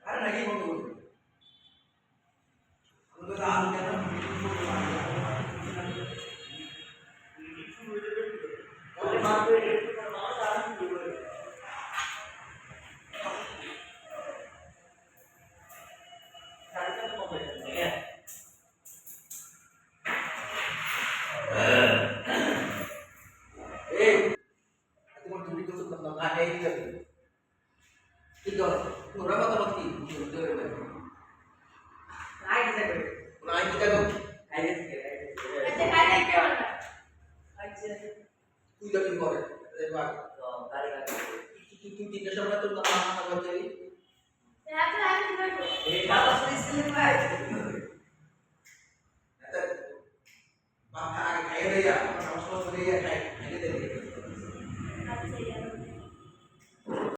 আরে নাকি বন্ধ করবে আমি তো আর কেন করতে পারি না এই তোমার দুটি কিছু করতে না এই যাবে কি দল তোরা মতামত কি ধরে ভাই আই দিতে করে আই দিতে গো আই দিতে আচ্ছা কাই নাই কে বলটা আচ্ছা তুই যাবি করে দেখবা তো গাড়ি গাড়ি তুই তিনটা সময় তো না না করতে রে এত আগে কি করব এই বাবা শুনেছিলেন ভাই বাবা আগে খাইয়ে দেয়া সমস্যা করে খাই খাইয়ে দেবে